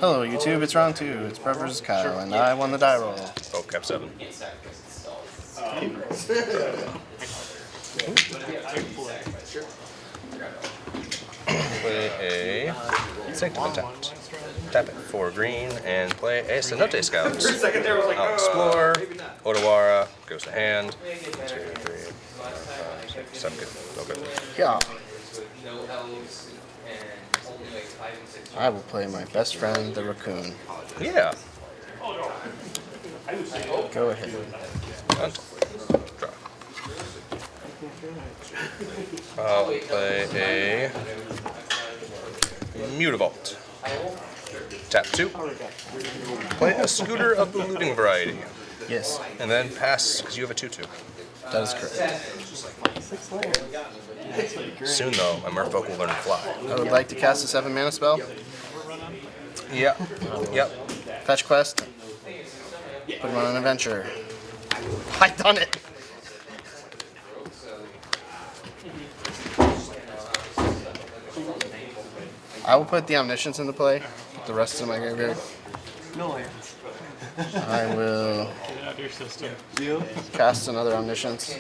Hello, YouTube. It's round 2. It's Brett versus Kyle, and I won the die roll. Oh, cap 7. Play a Sanctum Intact. Tap it for green and play a Cenote Scout. I'll explore. Odawara goes to hand. 2, 3, 4, 5, 6, 7. Good. Okay. Yeah. I will play my best friend, the Raccoon. Yeah. Go ahead. Draw. I'll play a Mutavault. Tap 2. Play a Scooter of the looting variety. Yes, And then pass because you have a 2/2. that is correct. Soon though, my Merfolk will learn to fly. I would like to cast a 7-mana spell. Yep. Yep. Fetch quest. Put him on an adventure. I done it! I will put the Omniscience into play. The rest of my graveyard. No lands. I will Get it out of your system. cast another Omniscience.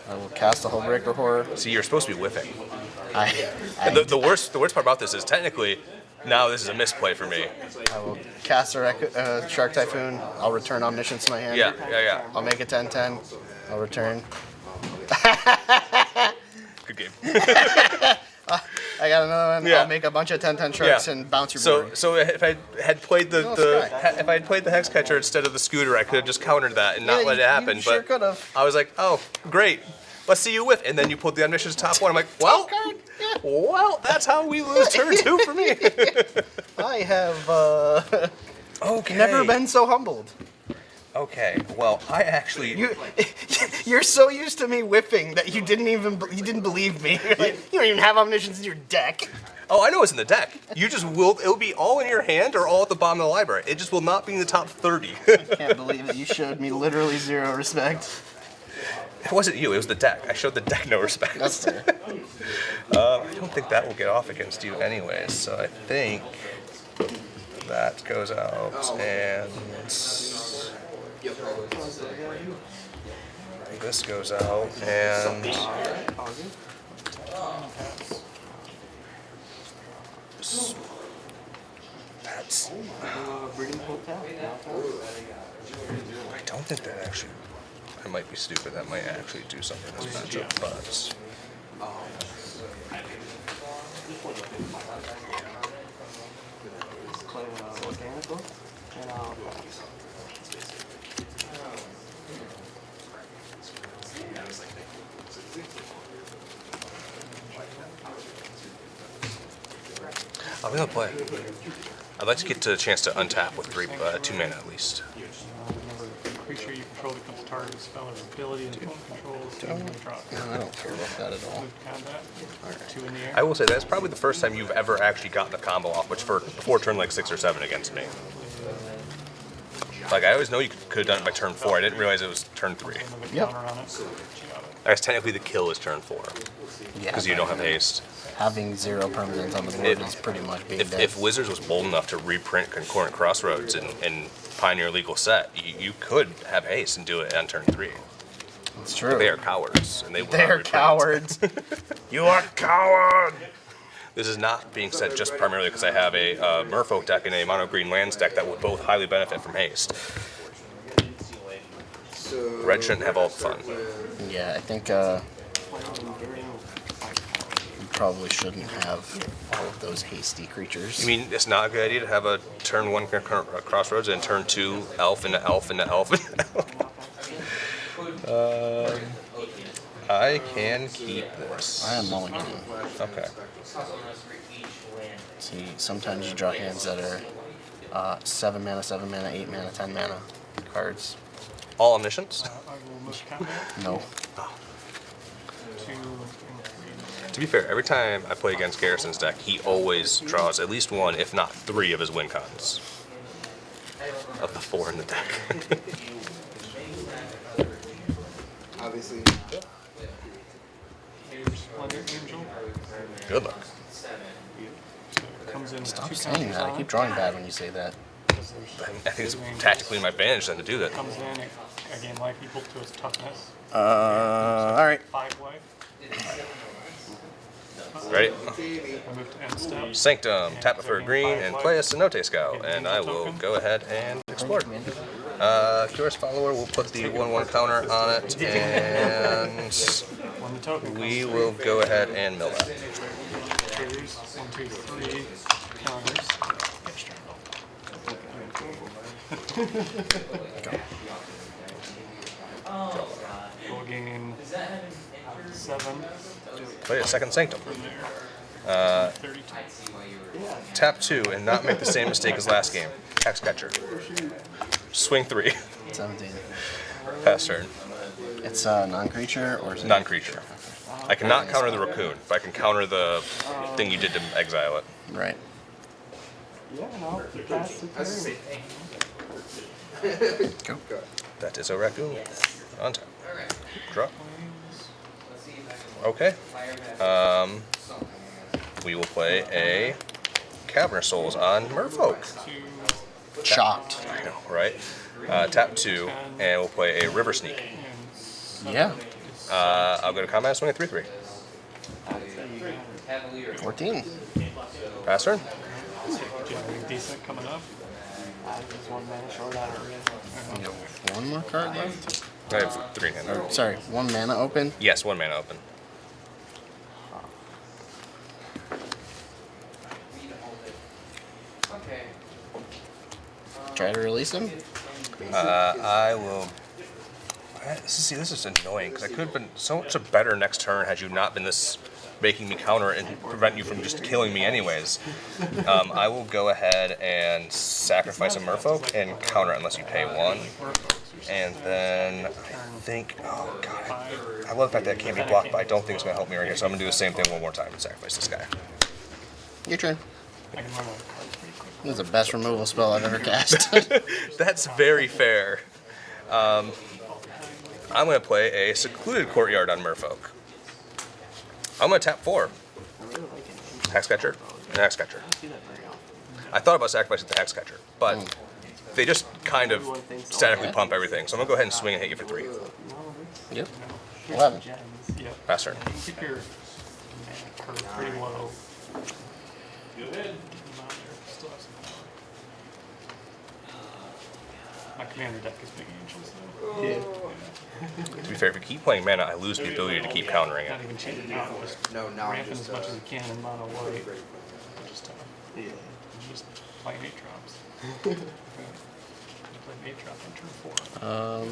I will cast a Hullbreaker Horror. See, you're supposed to be whiffing. I The worst part about this is technically now this is a misplay for me. will cast a Shark Typhoon. I'll return Omniscience to my hand. Yeah. I'll make it 10/10. I'll return. Good game. I got another one. Yeah. I'll make a bunch of 10/10 sharks and bounce your board. So if I had played the Hex Catcher instead of the Scooter, I could have just countered that and not let it happen. You sure But could have. I was like, oh, great. Let's see you whiff. And then you pulled the Omniscience top one. I'm like, well, that's how we lose turn 2 for me. I have Okay. never been so humbled. Okay. Well, I actually. You're so used to me whiffing that you didn't believe me. Like, you don't even have Omniscience in your deck. Oh, I know it's in the deck. You just will. It'll be all in your hand or all at the bottom of the library. It just will not be in the top 30. Can't believe it. You showed me literally 0 respect. It wasn't you. It was the deck. I showed the deck no respect. That's fair. I don't think that will get off against you anyways. So I think that goes out and this goes out and that's. I don't think that actually. I might be stupid. That might actually do something in this matchup, but. I'm gonna play. I'd like to get to a chance to untap with 2 mana at least. Creature you control becomes a target of spell or ability and controls. I don't care about that at all. Combat. 2 in the air. I will say that's probably the first time you've ever actually gotten a combo off, which before turn like 6 or 7 against me. Like I always know you could have done it by turn 4. I didn't realize it was turn 3. Yep. Counter on it. I guess technically the kill is turn 4 Yeah. because you don't have haste. Having 0 permanents on the board is pretty much being dead. If Wizards was bold enough to reprint Concurrent Crossroads and Pioneer Legal Set, you could have haste and do it on turn 3. It's true. They are cowards, and they will They not are reprint. cowards. You are coward. This is not being said just primarily because I have a Merfolk deck and a mono green lands deck that would both highly benefit from haste. Red shouldn't have all the fun. Yeah, I think you probably shouldn't have all of those hasty creatures. You mean it's not a good idea to have a turn 1 Concurrent Crossroads and turn 2 elf into elf into elf into elf? I can keep this. I am mulliganing. Okay. See, sometimes you draw hands that are 7 mana, 7 mana, 8 mana, 10 mana cards. All Omniscience? I will move combat. No. 2 and 3. To be fair, every time I play against Garrison's deck, he always draws at least 1, if not 3 of his win cons. Of the 4 in the deck. Obviously. Splendor Angel. Good luck. comes in with Stop 2 saying counters that. I on keep drawing bad when you say that. because there's I think it's tactically in my advantage then to do that. comes in, it gain life equal to its toughness. Alright. 5 life. Ready? I move to end step. Sanctum, tap it for a green, and play a Cenote Scout. And I will go ahead and explore. Curious Follower will put the 1/1 counter on it, and When the token we will go ahead and mill that. triggers, 1, 2, 3 counters. We'll gain 7. Play a second Sanctum. 32. Tap 2 and not make the same mistake as last game. Hexcatcher. Swing 3. 17. Pass turn. It's a non-creature or is it? Non-creature. I cannot counter the Raccoon, but I can counter the thing you did to exile it. Right. Yeah, no, that's the Go. That is a Raccoon. On tap. Draw. Okay. We will play a Cavern of Souls on Merfolk. Shocked. I know, right? Tap 2, and we'll play a River Sneak. Yeah. I'll go to combat and swing a 3/3. 14. Pass turn. Generally decent coming up. Just 1 mana short out of it. You got 1 more card left? I have 3 in hand. Sorry, 1 mana open? Yes, 1 mana open. Try to release him? I will. See, this is annoying because I could have been so much a better next turn had you not been this making me counter and prevent you from just killing me anyways. I will go ahead and sacrifice a Merfolk and counter it unless you pay 1. And then I think, oh god, I love the fact that it can't be blocked, but I don't think it's going to help me right here. So I'm going to do the same thing one more time and sacrifice this guy. Your turn. I can run a card pretty quick. This is the best removal spell I've ever cast. That's very fair. I'm going to play a Secluded Courtyard on Merfolk. I'm going to tap 4. Hexcatcher and Hexcatcher. I thought about sacrificing the Hexcatcher, but they just kind of statically pump everything. So I'm going to go ahead and swing and hit you for 3. Yep. 11. Yep. Pass turn. You can keep your mana curve pretty low. Still have some power. My commander deck is big angels though. To be fair, if you keep playing mana, I lose the ability to keep countering it. Not even cheating out, just No, now I'm ramping just, as much as you can in mono white. Just tough. Yeah. Just playing 8 drops. You play 8 drop on turn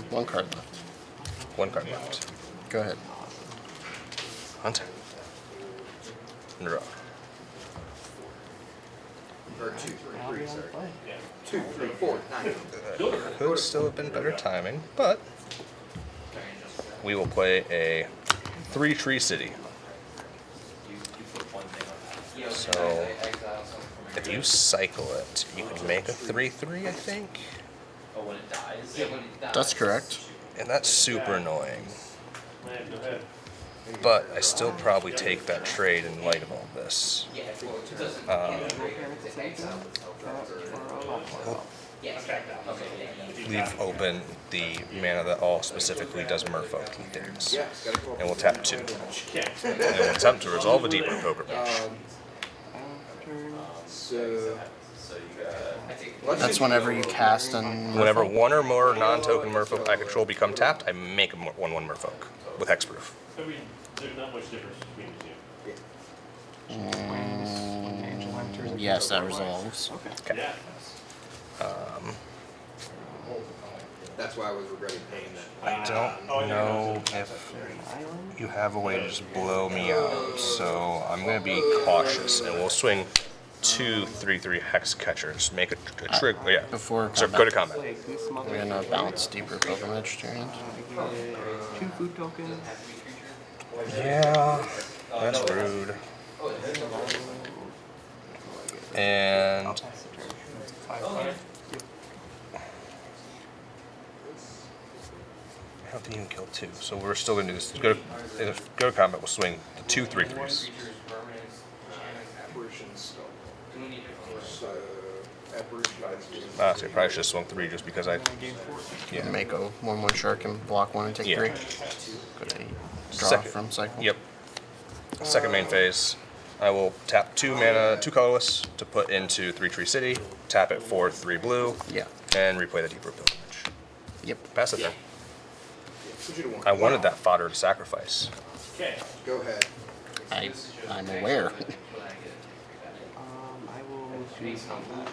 4. 1 card left. 1 card left. Go ahead. Hunt. Draw. Or 2, 3, sorry. 2, 3, 4, 9. Could still have been better timing, but we will play a 3-tree city. So if you cycle it, you can make a 3/3, I think. That's correct. And that's super annoying. But I still probably take that trade in light of all this. Leave open the mana that all specifically does Merfolk things. And we'll tap 2. And we'll attempt to resolve a deeper poker match. So, That's whenever you cast on. Whenever 1 or more non-token Merfolk I control become tapped, I make a 1/1 Merfolk with hexproof. There's not much difference between the two. Yes, that resolves. Okay. Yeah. that's why I was regretting paying that. I don't know if you have a way to just blow me out, so I'm going to be cautious, and we'll swing 2 3/3 hex catchers. Make a trigger. Yeah. Before So go to combat. We're gonna bounce deeper pilgrimage turn. 2 food tokens. Yeah, that's rude. And I don't think you can kill 2, so we're still gonna do this. Go to combat. We'll swing the 2 3/3s. Honestly, I probably should have swung 3 just because I. Game 4. Yeah. Make a 1/1 shark and block 1 and take Yeah. 3. Go to 8. Draw Second. from cycle. Yep. Second main phase. I will tap 2 mana, 2 colorless to put into 3 City. Tap it for 3 blue. Yeah. And replay the Deeper Pilgrimage. Yep. Pass it there. Switch it to 1. I wanted that fodder to sacrifice. Okay. Go ahead. I'm aware. I will do something.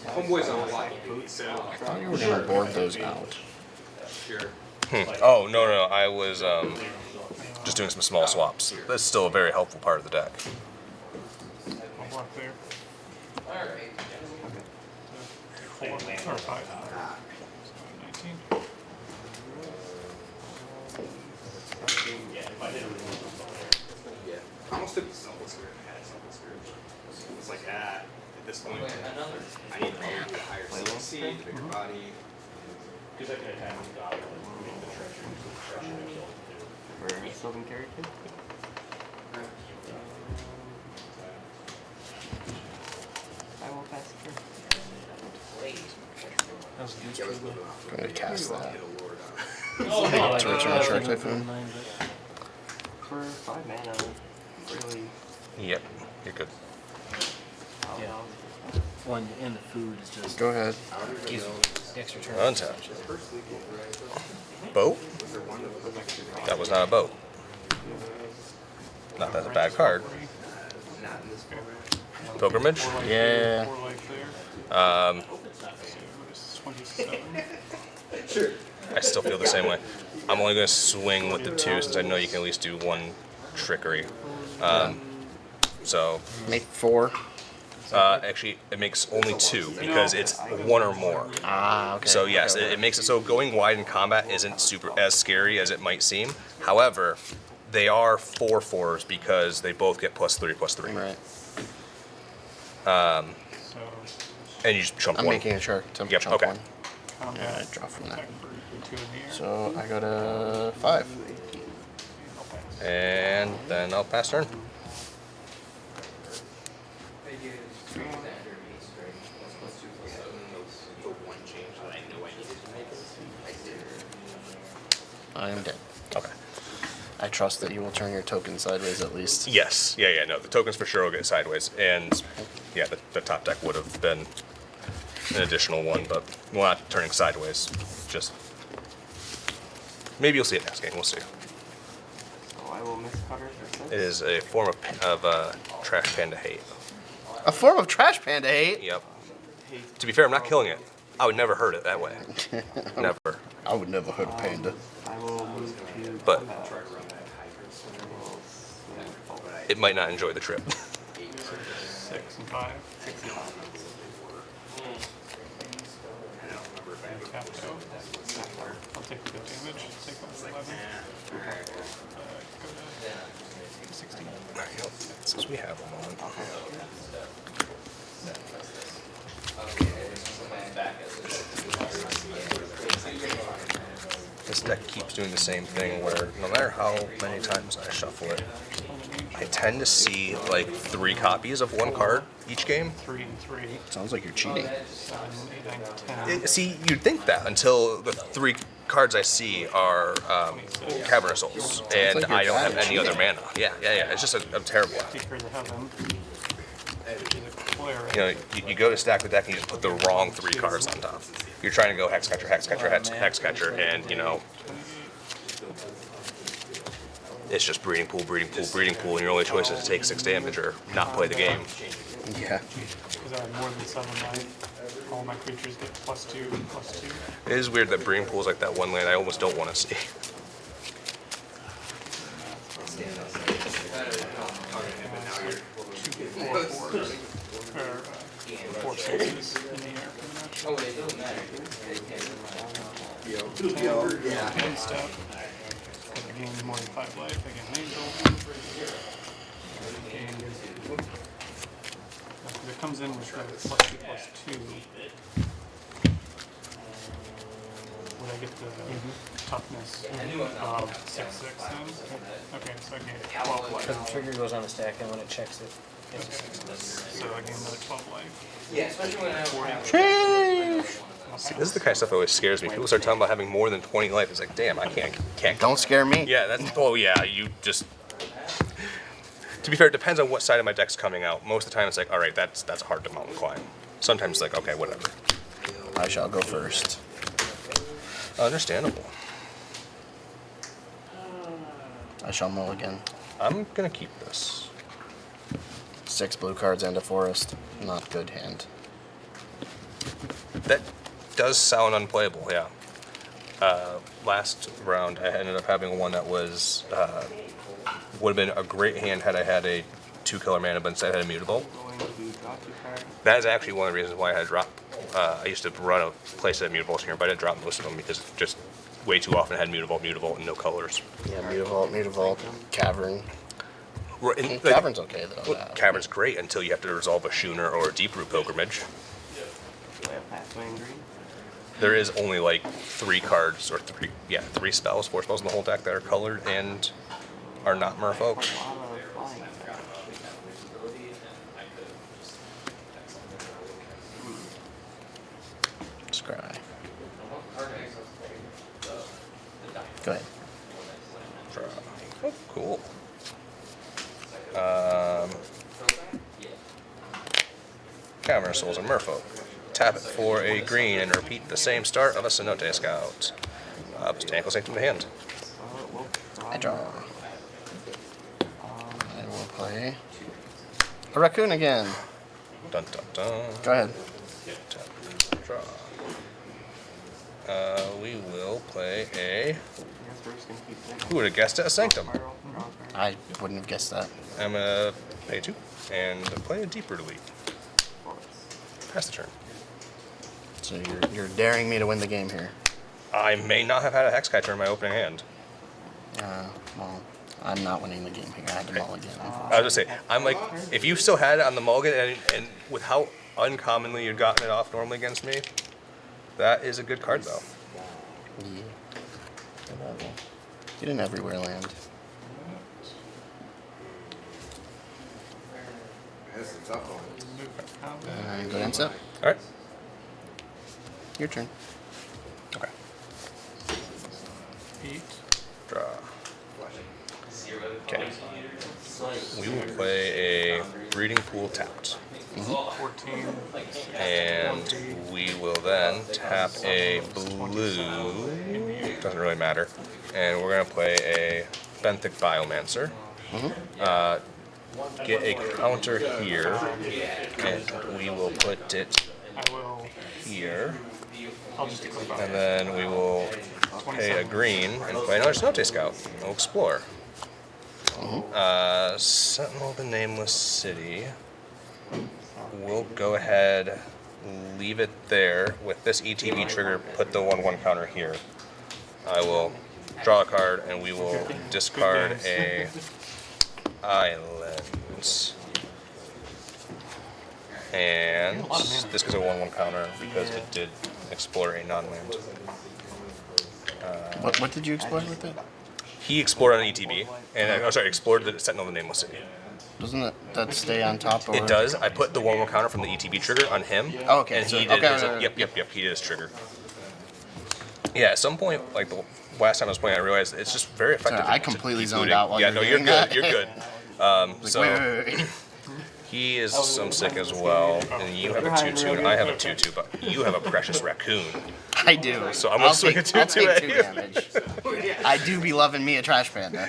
Homeboy's on life. I thought you were gonna board those out. Sure. Oh, no. I was just doing some small swaps. That's still a very helpful part of the deck. I'll block there. 4 or 5. So 19. Yeah. I almost took the Simple Spirit. I had Simple Spirit. It's like, at this point, I need probably a higher CC, the bigger body. Because I can attack with Goblin and make the treasure For Sylvan Carrington. I will pass it through. That was Yeah, let's good. move it off. I'm gonna cast that. Hit a lord on. To return Shark Typhoon. For 5 mana, really. Yep. You're good. Yeah. One and the food is just Go ahead. gives you extra turn. Untap. Boat? That was not a boat. Not that's a bad card. Pilgrimage? Yeah. 4 life there. So 27. Sure. I still feel the same way. I'm only going to swing with the 2 since I know you can at least do 1 trickery. So, Make 4. actually, it makes only 2 because it's 1 or more. Ah, okay. So yes, Okay. it makes it so going wide in combat isn't super as scary as it might seem. However, they are 4/4s because they both get +3/+3, Right. So and you just chump I'm 1. making a shark to Yep, chump okay. 1. combat. Yeah, I draw from that. Attack for 2 in the air. So I go to 5. I'll pass. And then I'll pass turn. The one change that I know I needed to make is I did. I am dead. Okay. I trust that you will turn your token sideways at least. Yes. Yeah. No, the tokens for sure will get sideways, and yeah, the top deck would have been an additional 1, but we're not turning sideways. Just maybe you'll see it next game. We'll see. So I will miss cutter for 6. It is a form of trash panda hate. A form of trash panda hate? Yep. To be fair, I'm not killing it. I would never hurt it that way. Never. I would never hurt a panda. I will move to But- combat. It might not enjoy the trip. 6 and 5. 6 and 5. Tapped out. I'll take the good damage. Take on 11. Go to 16. Since we have a moment. This deck keeps doing the same thing where no matter how many times I shuffle it, I tend to see like 3 copies of 1 card each game. 3 and 3. Sounds like you're cheating. 7, 8, 9, 10. See, you'd think that until the 3 cards I see are Cavernous Souls, and like you're I don't have bad at any other mana. Yeah. It's just I'm terrible at it. Deeper the heaven. Flare. You know, you go to stack the deck and you just put the wrong 3 cards on top. You're trying to go hex catcher, hex catcher, and you know, it's just breeding pool, and your only choice is to take 6 damage or not play the game. Yeah. Because I have more than 7 life. All my creatures get +2/+2. It is weird that breeding pool is like that one land I almost don't want to see. Four sixes in the air pretty much. Hand step. If I gain more than 5 life, I get an angel. Because it comes in with the +2/+2. Would I get the toughness of 6/6 then? Okay, so I gain 12 life. Because the trigger goes on the stack, and when it checks it, it's a 6/6. So I gain another 12 life. Yeah, especially when I See, this is the kind of stuff that always scares me. People start talking about having more than 20 life. It's like, damn, I can't. Don't scare me. Yeah, that's. Oh yeah, you just. To be fair, it depends on what side of my deck's coming out. Most of the time, it's like, all right, that's a hard to mountain climb. Sometimes it's like, okay, whatever. I shall go first. Understandable. I shall mulligan. I'm gonna keep this. 6 blue cards and a forest. Not good hand. That does sound unplayable, yeah. Last round, I ended up having one that was would have been a great hand had I had a 2-color mana, but instead I had a mutable. Going to draw 2 cards. That is actually one of the reasons why I had dropped. I used to run a place that had mutables here, but I dropped most of them because just way too often had mutable, and no colors. Yeah, Mutavault, Cavern. Right, and, like, Cavern's okay though. well, Cavern's great until you have to resolve a Schooner or a Deep Root Pilgrimage. Do I have pathway in green? There is only like 3 cards, or 3 spells, 4 spells in the whole deck that are colored and are not Merfolk. A lot of flying. Scry. Go ahead. Oh, cool. Cavern Souls and Merfolk. Tap it for a green and repeat the same start of a Cenote Scout. Botanical Sanctum to hand. I draw. I will play a Raccoon again. Dun dun dun. Go ahead. Tap, draw. We will play a. I guess we're just gonna keep thinking. Who would have guessed it? A Sanctum. Spiral, draw a card. I wouldn't have guessed that. I'm gonna pay 2 and play a Deep Root Elite. Forest. Pass the turn. So you're daring me to win the game here. I may not have had a Hexkite in my opening hand. Well, I'm not winning the game here. I had to mulligan. I was gonna say, I'm like, if you still had it on the mulligan and with how uncommonly you'd gotten it off normally against me, that is a good card though. Yeah. Get an everywhere land. That's a tough one. Go dance up. All right. Your turn. Okay. 8. Draw. Okay. We will play a Breeding Pool tapped. 14. And we will then tap a blue. Doesn't really matter. And we're going to play a Benthic Biomancer. Get a counter here. And we will put it I will. here. I'll just click on And then we will pay a green and play another Cenote Scout. We'll explore. Sentinel of the Nameless City. We'll go ahead, leave it there. With this ETB trigger, put the 1/1 counter here. I will draw a card and we will discard a island. And this goes a 1/1 counter because it did explore a non-land. What did you explore with it? He explored on ETB, and explored the Sentinel of the Nameless City. Doesn't that stay on top? Or? It does. I put the 1/1 counter from the ETB trigger on him. Oh, okay. And So- he did okay, his, okay, okay. Yep, he did his trigger. Yeah, at some point, like the last time I was playing, I realized it's just very effective. Sorry, I to completely keep zoned looting. out while yeah, you were no, you're doing good. that. You're good. So Wait. he is some sick as well, and you have a 2/2, and I have a 2/2, but you have a precious raccoon. I do. So I'm gonna swing a 2/2 I'll at take you. 2 damage. I do be loving me a trash panda.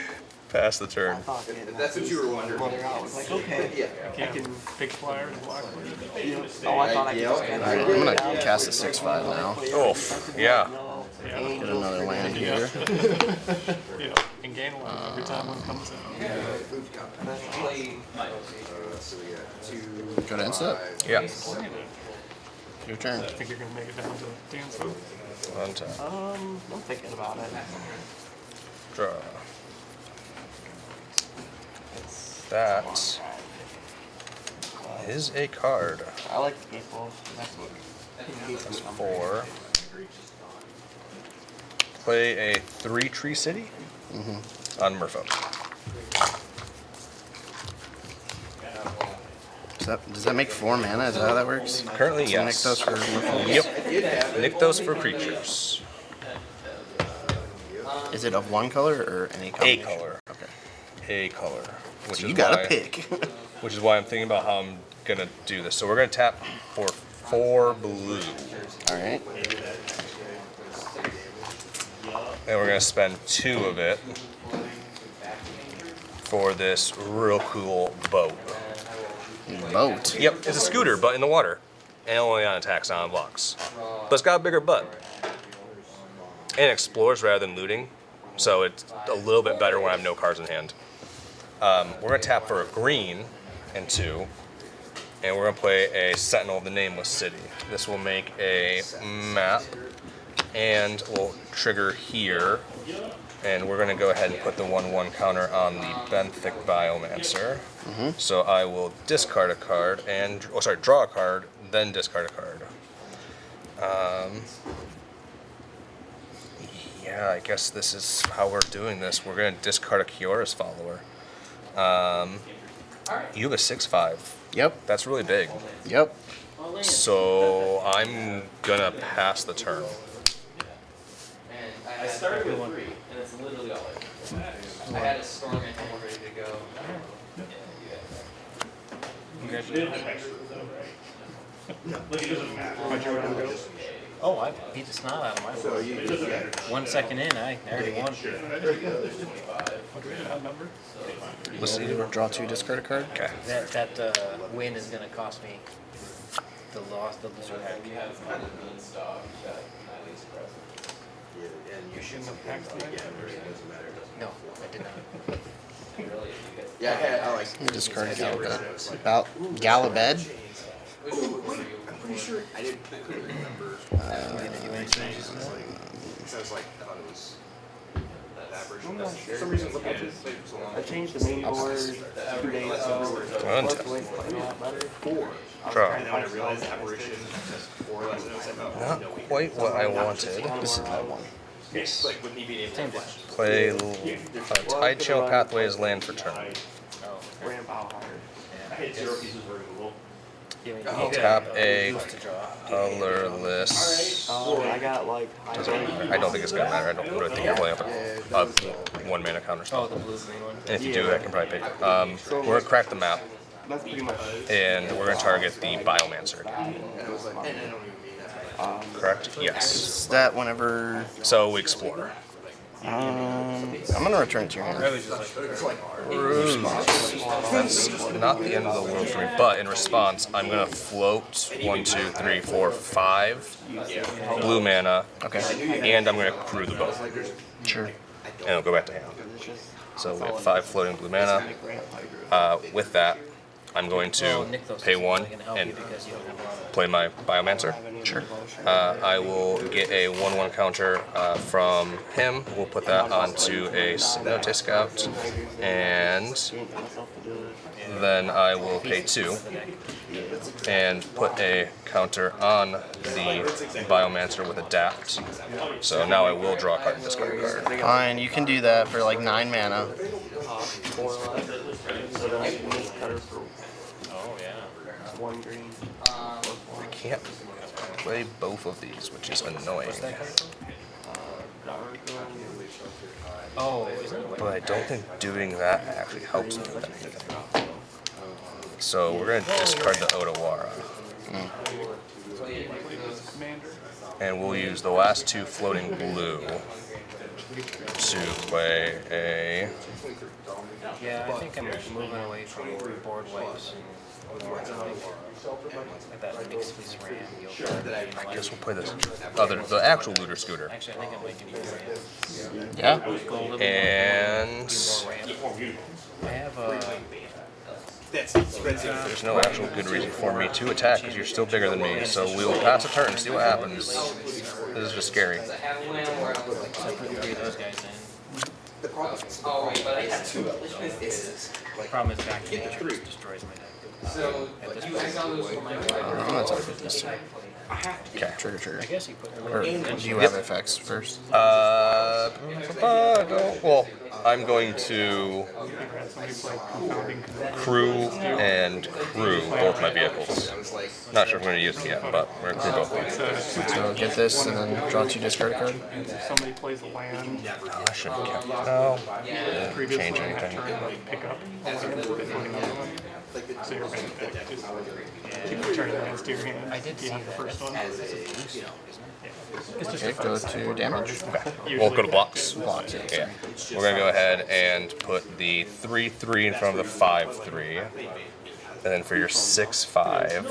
Pass the turn. If that's what you were wondering. I was like, okay. I can big flyer and block. Oh, I thought I could just get Alright, I'm gonna cast a 6/5 now. Oh, yeah. Get another land here. Yeah, and gain 1 every time one comes out. So we got 2. Go to insert. Yeah. Your turn. I think you're gonna make it down to dance with. On top. I'm thinking about it. Draw. That is a card. I like the people. That's what. That's 4. play a 3-tree city on Merfolk. Does that make 4 mana? Is that how that works? Currently, So yes. Nykthos for Merfolk? Yep. Nykthos for creatures. Is it of one color or any A combination? color. Okay. A color. Which So is you gotta why- pick. Which is why I'm thinking about how I'm gonna do this. So we're gonna tap for 4 blue, All right. and we're gonna spend 2 of it for this real cool boat. Boat. Yep, it's a scooter, but in the water, and only on attacks, not on blocks. But it's got a bigger butt, and it explores rather than looting, so it's a little bit better when I have no cards in hand. We're gonna tap for a green and 2, and we're gonna play a Sentinel of the Nameless City. This will make a map, and will trigger here, and we're gonna go ahead and put the 1/1 counter on the Benthic Biomancer. So I will discard a card and, draw a card, then discard a card. Yeah, I guess this is how we're doing this. We're gonna discard a Kiora's Follower. You have a 6/5. Yep. That's really big. Yep. So I'm gonna pass the turn. I started with 3, and it's literally all I did. I had a storm and I'm ready to go. Oh, I beat the snot out of my board. 1 second in, I already won. Let's see. Draw 2, discard a card. Okay. That win is gonna cost me the loss, the loser pack. No, I did not. Yeah, I like. Discard Galabed. I'm pretty sure I couldn't remember. Because I was like, I thought it was that version. For some reason, looking at it for so long. I changed the main board 2 days ago. Untap. Worked away from playing a lot better. 4. Draw. And then when I realized Apparition was 4 less, I was like, oh, Not no, we quite what I wanted. This is that one. Yes. like with me being able to flash. Play Tide Channel Pathway as land for turn. Ran Bow hard. I hit 0 pieces of removal. I'll tap a colorless. Oh, I got like I don't think it's gonna matter. I don't really think you're playing up a 1 mana counter Oh, spell. the blue green one. And if you do, I can probably pick it. We're gonna crack the map, That's pretty much. and we're gonna target the Biomancer. Correct? Yes. Is that whenever? So we explore. I'm gonna return it to your hand. That's not the end of the world for me, but in response, I'm gonna float 1, 2, 3, 4, 5 blue mana, Okay. and I'm gonna crew the boat, Sure. and it'll go back to hand. So we have 5 floating blue mana. With that, I'm going to pay 1 and play my Biomancer. Sure. I will get a 1/1 counter from him. We'll put that onto a Note Scout, and then I will pay 2 and put a counter on the Biomancer with Adapt. So now I will draw a card and discard a card. Fine, you can do that for like 9 mana. Oh, yeah. 1 green. I can't play both of these, which is annoying. Oh, is it? But I don't think doing that actually helps me with anything. So we're going to discard the Otawara. And we'll use the last 2 floating blue to play a... Yeah, I think I'm moving away from board wipes and more like that mixed piece ram. I guess we'll play this the actual looter scooter. Actually, I think I might do ram. Yeah. Go a little bit And more ram. I have there's no actual good reason for me to attack because you're still bigger than me. So we will pass a turn and see what happens. This is just scary. I put 3 of those guys in. Oh, wait, but I had 2. Problem is back nature just destroys my deck. So, I saw those from my I'm gonna talk about this. Okay. Trigger. I guess you put a Or little do you have effects first? Well, I'm going to Somebody play Confounding Conundrum. crew and crew both my vehicles. Not sure if I'm going to use it yet, but we're going to crew both of them. So get this and then draw 2 discard a card. If somebody plays a land I shouldn't count. No, previously change in that anything. turn, like pick up a land and put another one. So you're going to just keep returning lands to your hand. I did see beyond the that. first one. It's just Okay, go to damage. We'll go to blocks. Blocks, yeah. Yeah. We're going to go ahead and put the 3/3 in front of the 5/3. And then for your 6/5,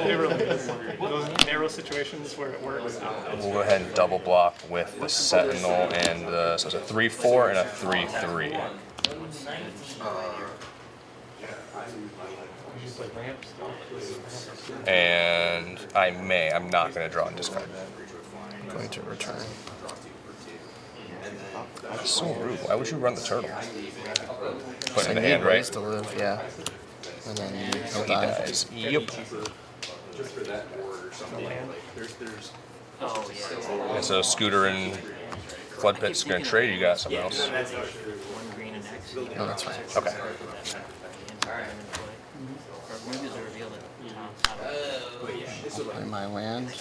It really is. Those narrow situations where it works. we'll go ahead and double block with the Sentinel and the, so it's a 3/4 and a 3/3. And I'm not going to draw and discard. Going to return. That's so rude. Why would you run the turtle? Put it I in the need hand, ways right? to live, yeah. And then he'll He die. dies. Yep. Oh, yeah. And so Scooter and Flood Pit's going to trade. You got something else? 1 green and X. No, that's fine. Okay. Or maybe it's a reveal that Play my land and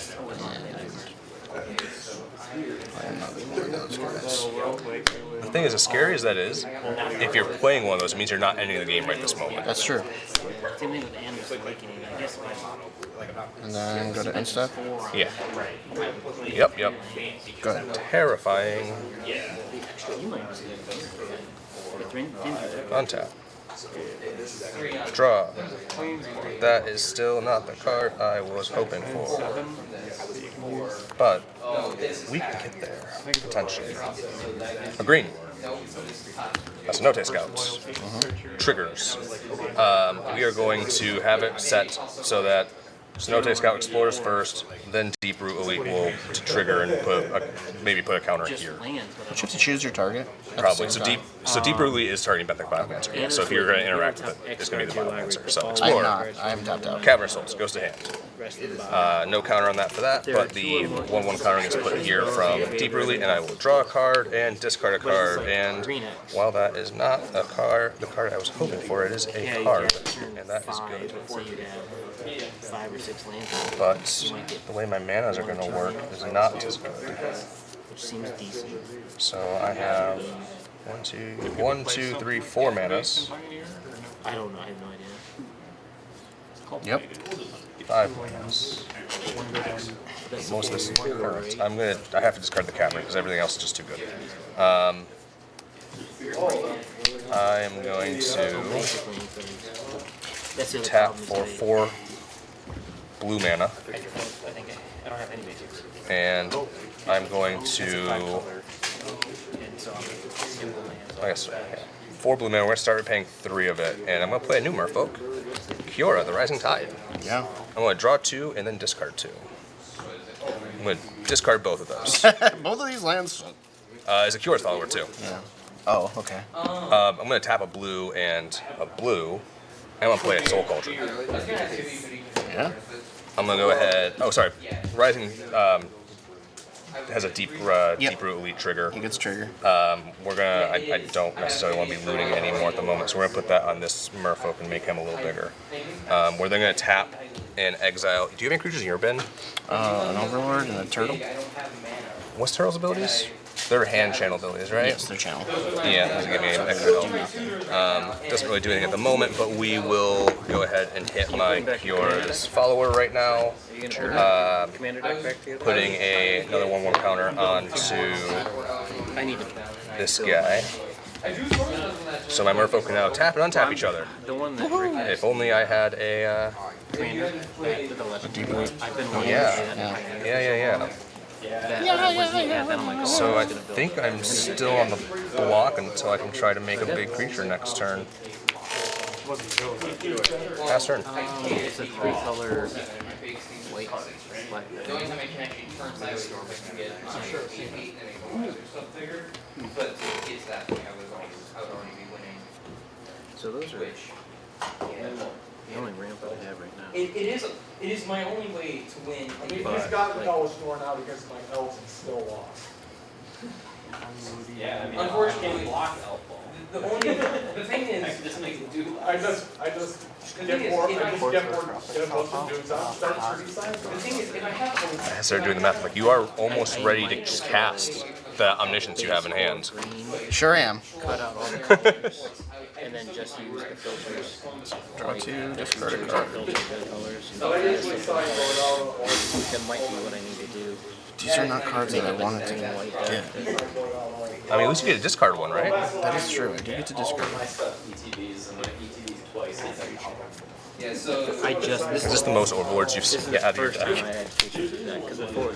play another one of those guys. The thing is, as scary as that is, if you're playing one of those, it means you're not ending the game right this moment. That's true. same thing with Animus Awakening. I guess And then go to insta. Yeah. Yep, yep. Go ahead. Terrifying. you might see it. Untap. Draw. That is still not the card I was hoping for. But we can get there, potentially. A green. That's a Note Scout. Triggers. We are going to have it set so that Cenote Scout explores first, then Deep Root Elite will to trigger and maybe put a counter here. But you have to choose your target. at the Probably. same So time. Deep Root Elite is targeting Benthic Biomancer. Yeah. So if you're going to interact with it, it's going to be the Biomancer. So I'm explore. not. I'm tapped out. Cavern Souls goes to hand. No counter on that for that, but the 1/1 countering is put here from Deep Root Elite, and I will draw a card and discard a card. And while that is not a card, the card I was hoping for, it is a card, and that is good. So you have 5 or 6 lands, But the way my manas are going to work is not as good. which seems decent. So I have 1, 2, 3, 4 manas, I don't know. I have no idea. Yep. 5 manas. Most of this is correct. I have to discard the Cavern because everything else is just too good. I am going to That's the other tap problem is for 4 blue mana, I think I don't have any basics. and I'm going to, And so I'm simple lands. I guess, 4 blue mana. We're going to start paying 3 of it, and I'm going to play a new Merfolk, Kiora, the Rising Tide. Yeah. I'm going to draw 2 and then discard 2. I'm going to discard both of those. Both of these lands. Is a Kiora follower too. Yeah. Oh, okay. I'm going to tap a blue, and I'm going to play a Soul Culture. Yeah. I'm going to go ahead. Oh, sorry. Rising has a deep root elite trigger. He gets trigger. We're gonna. I don't necessarily want to be looting anymore at the moment, so we're gonna put that on this Merfolk and make him a little bigger. We're then gonna tap and exile. Do you have any creatures in your bin? An overlord and a turtle. What's Turtle's abilities? They're hand channel abilities, right? Yes, their channel. Yeah, doesn't give me any extra help. Doesn't really do anything at the moment, but we will go ahead and hit my Kiora's follower right now. Commander deck back together. Putting another 1/1 counter onto I need to. this guy. So my Merfolk can now tap and untap each other. The one that If only I had a. Commander, the legend. Deep root. I've been wanting Yeah. to do that. Yeah. Then I'm like, So I think I'm still on the block until I can try to make a big creature next turn. Pass turn. it's a 3-color white black. The only time I can actually turn Cyberstore I can get CP and it goes stuff bigger. But to get to that point, I would already be winning. So those are Which, the only ramp I have right now. it is my only way to win. But, like, snoring out against my elves and still lost. Unfortunately, block elbow. The thing is, just make it do. I just get more. I just get a bunch of dudes out. Start turkey side. The thing is, if I have I started doing the math. Like you are almost ready to cast the omniscience you have in hand. Sure am. Cut out all the colors, and then just use the filters. Draw 2, discard a Filter card. the colors. That might be what I need to do. These are not cards that I wanted to get. I mean, at least you get a discard one, right? That is true. I do get to discard. Yeah, so Is this the most overlords you've seen out of your First time I deck? had creatures with that, because before it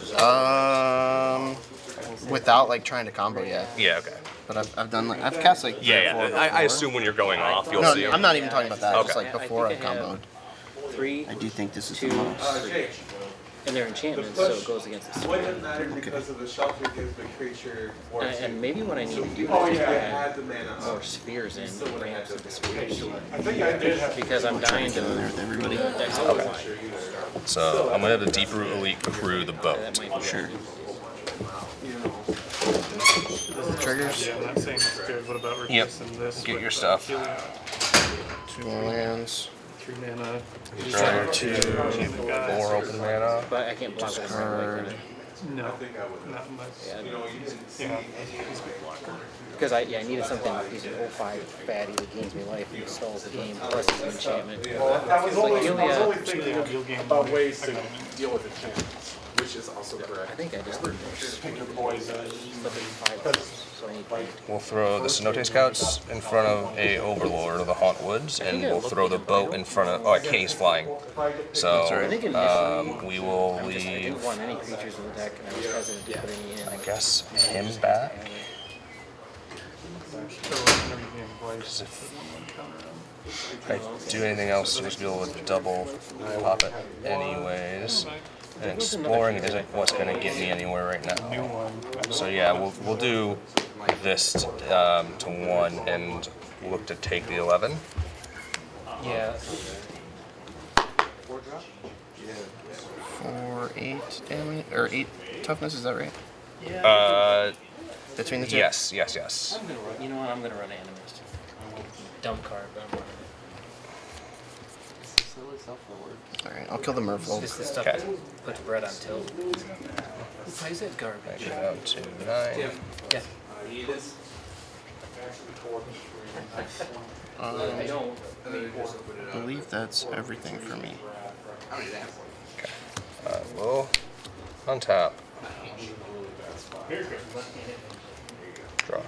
was Without like trying to combo yet. Yeah, okay. But I've done like I've cast like 3 or 4 Yeah. I before. assume when you're going off, you'll No, see them. I'm not even talking about that. Just Okay. like before I I've think I have comboed. 3, I do think this is the 2, most. 3. And they're enchantments, so it goes against the spell. Wouldn't matter because of the shelter gives the creature more. And maybe what I need to do Oh is yeah, I add had the mana. more spheres in, ramps of the spheres. I think I did have. Because I'm dying to There with everybody. So I'm gonna have the Deep Root Elite crew the boat. That might be Sure. Triggers. Yeah, I'm not saying it's good. What about Yep. replacing this? Get with your stuff. 2 more lands. 3 mana. Draw 2, Enchantment guy. 4 open mana. But I can't block with Discard. No, I think I would. not unless. Yeah, Yeah. because I needed something. He's an 05 fatty that gains me life and stalls the game. Plus it's an enchantment. I was only Ilya- thinking about ways to deal with it. Which is also I correct. think I just did this. Pick your poison. But then 5, so I need 5. We'll throw the Cenote Scouts in front of a Overlord of the Haunt Woods, and we'll throw the boat in front of. Oh, I can't. He's flying. So we will I leave. didn't want any creatures in the deck, and I was hesitant to put any in. I guess him back. Because If I do anything else, you'll just be able to double pop it anyways. And exploring isn't what's going to get me anywhere right now. So yeah, we'll do this to 1 and look to take the 11. Yeah. 4, 8 damage or 8 toughness. Is that right? Between the two. Yes. I'm gonna run. You know what? I'm gonna run Animist. Dumb card, but I'm running it. All right. I'll kill the Merfolk. This is the stuff Okay. that puts bread on tilt. Who plays that garbage? Down to 9. Yeah. I don't. I believe that's everything for me. We'll untap. Draw.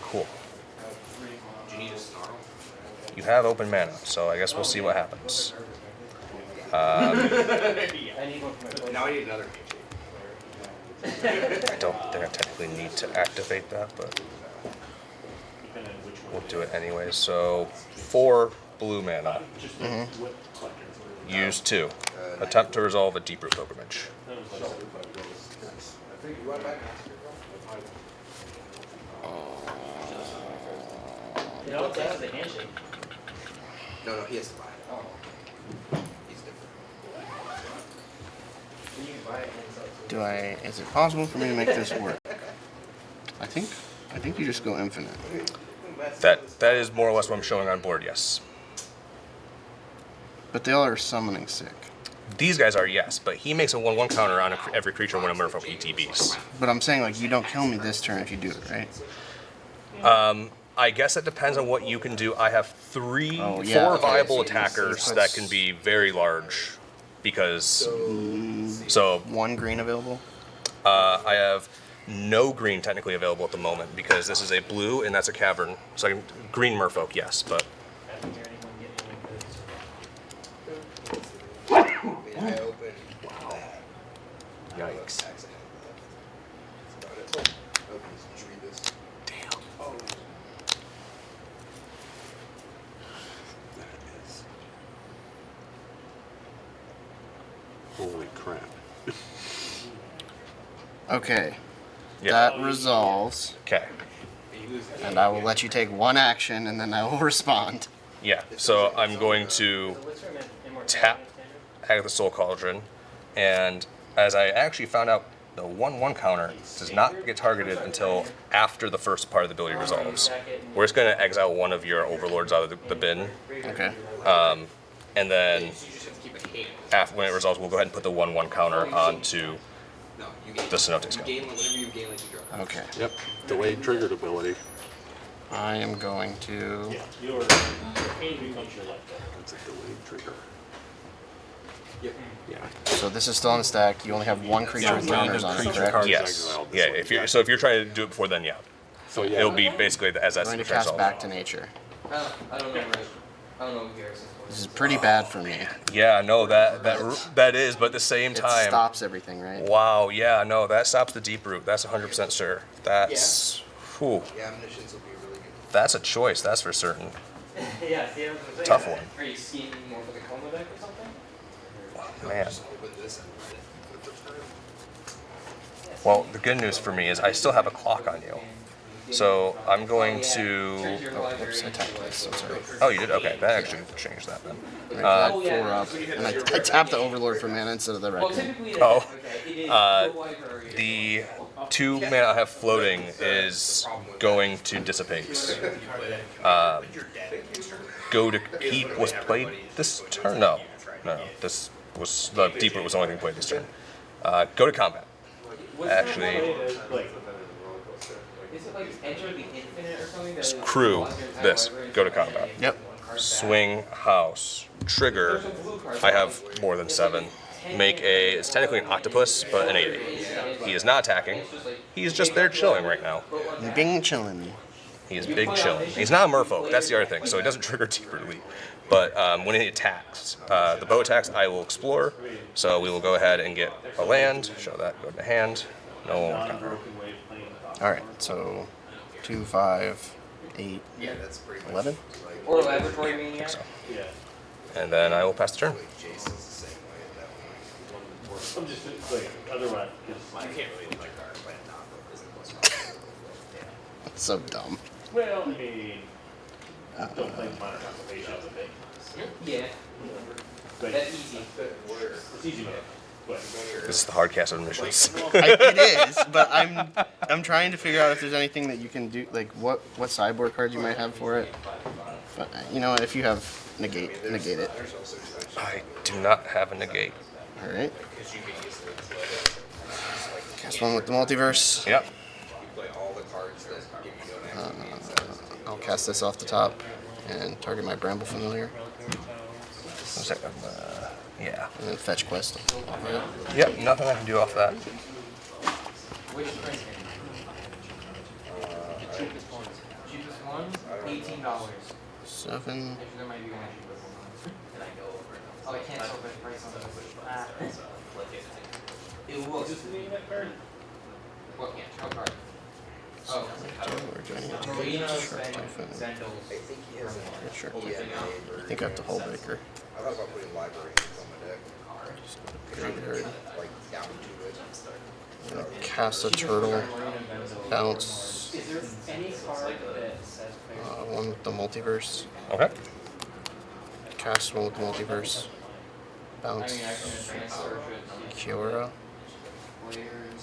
Cool. Do you need a snarl? You have open mana, so I guess we'll see what happens. Now I need another. I don't think I technically need to activate that, but we'll do it anyway. So 4 blue mana. Use 2. Attempt to resolve a Deep Root Pilgrimage. No, that's the handshake. No, he has to buy it. He's different. Is it possible for me to make this work? I think you just go infinite. That is more or less what I'm showing on board, yes. But they all are summoning sick. These guys are, yes, but he makes a 1/1 counter on every creature when a Merfolk ETBs. But I'm saying like you don't kill me this turn if you do it, right? I guess it depends on what you can do. I have 4 okay, viable so attackers he that puts- can be very large because so 1 green available. I have no green technically available at the moment because this is a blue and that's a cavern. So I can green Merfolk, yes, but I opened that. yikes. That's about it. Open this. Did you read this? Damn. Holy crap. Okay. Yeah. That resolves, Okay. and I will let you take 1 action, and then I will respond. Yeah. So I'm going to tap Agatha Soul Cauldron, and as I actually found out the 1/1 counter does not get targeted until after the first part of the ability resolves. We're just going to exile one of your overlords out of the bin, Okay. and then You just have to keep a hand. after, when it resolves, we'll go ahead and put the 1/1 counter onto No, you gain. the Cenote You Scout. gain whenever you gain like you draw. Okay. Yep. Delayed triggered ability. I am going to. Yeah, your pain becomes your life. That's a delayed trigger. Yep. Yeah. So this is still on the stack. You only have one creature with counters on it, creature correct? card. Yes. exiled this Yeah. way. If you're so if you're trying to do it before then, yeah, So yeah. it'll be basically as I'm that's going to the cast resolve. back to nature. I don't know, right? I don't know who Garrison's This is pretty bad for me. Yeah, no, that is, but at the same It time, stops everything, right? wow, yeah, no, that stops the deep root. That's 100% sure. That's, whew, Yeah, omniscience will be really good. that's a choice. That's for certain. Yeah, see, I was gonna say. Tough one. Are you scheming more for the coma deck or something? Man. Just open this and read it for the turn. Well, the good news for me is I still have a clock on you. So I'm going to. Oh, oops, I tapped this. I'm sorry. Oh, you did? Okay, that actually changed that then. I had 4 up, and I tapped the Overlord for mana instead of the Well, Raccoon. typically, Oh, it is library. The 2 mana I have floating is going to dissipate. Go to Keep was played this turn? No. This was the deep root was the only thing played this turn. Go to combat. Actually, Is it like Enter the Infinite or something? That crew this. Go to combat. Yep. Swing house. Trigger. I have more than 7. Make a. It's technically an octopus, but an 8/8. He is not attacking. He's just there chilling right now. Bing chillin'. He is big chilling. He's not a merfolk. That's the other thing. So he doesn't trigger deeper leap. But when he attacks, the bow attacks, I will explore. So we will go ahead and get a land. Show that. Go to hand. No one will counter. Alright, so 2, 5, 8, Yeah, that's pretty much 11? Or Laboratory Maniac? So. Yeah. And then I will pass the turn. Jason's the same way at that point. I'm just like, otherwise, because, You can't really like our plan not because it was That's so dumb. well, I mean, don't play minor conservation as a thing. Yeah, But that's easy. it's easy enough. But This is the hard cast of missions. It is, but I'm trying to figure out if there's anything that you can do, like what sideboard cards you might have for it. But you know, if you have negate it. I do not have a negate. All right. Cast one with the multiverse. Yep. You play all the cards that give you an extra means. I'll cast this off the top and target my Bramble Familiar, One second. Yeah. and then fetch quest. Yep. Nothing I can do off that. Which print? Cheapest ones. Cheapest ones? $18. 7. Actually, there might be one. Oh, I can't sell the price on this. Ah. It will. just name that card. What can't? What card? Oh. We're joining it. Reno's Sharp and Typhoon. Zendals. I think he has a Sure. yeah, I think I have to Hullbreaker. I thought about putting library on my deck. Graveyard. Like down to it. I'm gonna cast a turtle. Bounce. Is there any card that says player? One with the multiverse. Okay. Cast one with the multiverse. I Bounce. mean, I can transfer it. Kiora. Players.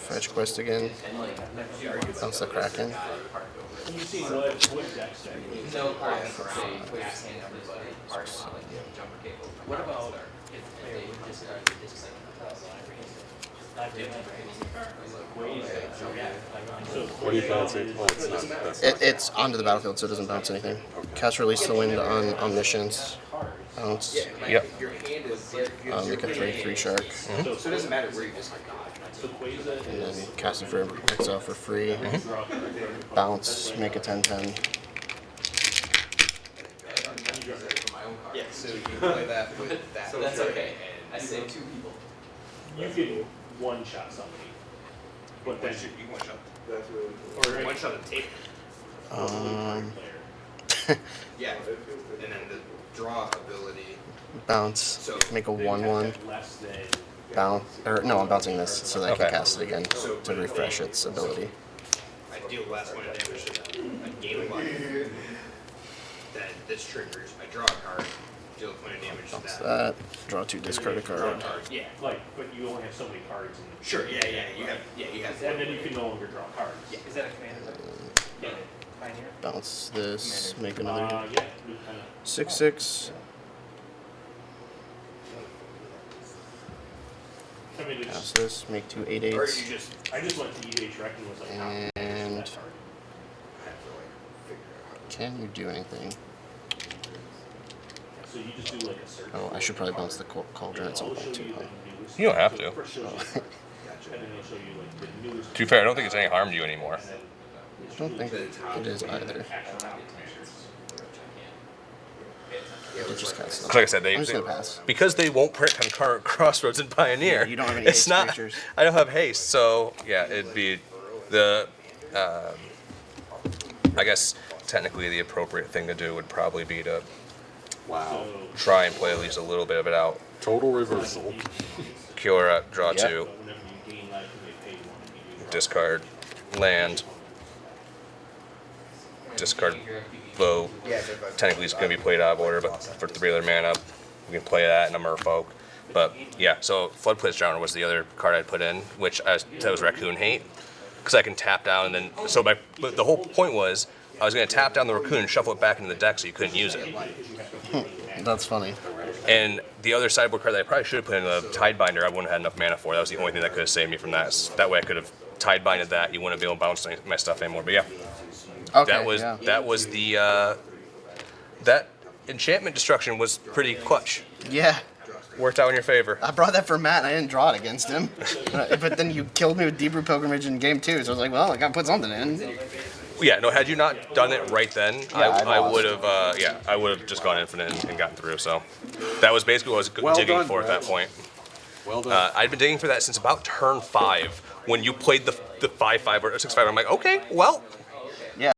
Fetch quest again. Bounce the Kraken. You see what decks that is. No card that say player's hand is like card What about if the player would discard the disc What do you fancy? Well, it's not. That's It's onto the battlefield, so it doesn't bounce anything. Cast Release the Wind on Omniscience. Bounce. Yep. Your hand is Make a 3/3 shark. so it doesn't matter where you just And then cast it for exile for free. Bounce. Make a 10/10. yeah, so you play that with that. So that's okay. I saved 2 people. You can one-shot somebody. But then You one shot. That's really cool. Or one shot a tape. Yeah. And then the draw ability. Bounce. Make a 1/1. less than Bounce. Or no, I'm bouncing this so that I can Okay. cast it again to refresh its ability. I deal last one of damage to a game of life. Then this triggers. I draw a card. deal a point of damage to Bounce that. that. Draw 2, discard a card. Yeah. Like, but you only have so many cards. Sure. Yeah. You have. And then you can no longer draw cards. Yeah. Is that a commander? Yeah. Pioneer? Bounce this. Make another Yeah. We kind of. 6/6. I mean, Pass it's, this. Make 2 Or 8/8s. you just. I just went to EH Wrecking was like. And can you do anything? So you just do like a search. Oh, I should probably bounce the cauldron at some point too. Huh? You don't have to. First shows you, and then it'll show you like the newest. To be fair, I don't think it's any harm to you anymore. I don't think it is either. It just kind of Like I said, I'm just gonna pass. because they won't print on Crossroads and Pioneer. Yeah, you don't have any it's haste not. creatures. I don't have haste, so yeah, it'd be the. I guess technically the appropriate thing to do would probably be to Wow. try and play at least a little bit of it out. Total reversal. Kiora, draw Yep. 2, discard land, discard bow. Technically it's going to be played out of order, but for 3 other mana, we can play that in a Merfolk. But yeah, so Floodplains Drowner was the other card I'd put in, which I said was Raccoon Hate, because I can tap down and then, so but the whole point was, I was going to tap down the Raccoon and shuffle it back into the deck so you couldn't use it. That's funny. And the other sideboard card that I probably should have put in the Tidebinder, I wouldn't have had enough mana for. That was the only thing that could have saved me from that. That way I could have Tidebinded that. You wouldn't be able to bounce my stuff anymore. But yeah, Okay. that was the that enchantment destruction was pretty clutch. Yeah. Worked out in your favor. I brought that for Matt and I didn't draw it against him. But then you killed me with Deep Root Pilgrimage in game 2, so I was like, well, I gotta put something in. Yeah, no. Had you not done it right then, Yeah, I lost. would have. I would have just gone infinite and gotten through. So that was basically what I was Well digging done, for at Brett. that point. Well done. I'd been digging for that since about turn 5 when you played the 5/5 or 6/5. I'm like, okay, well,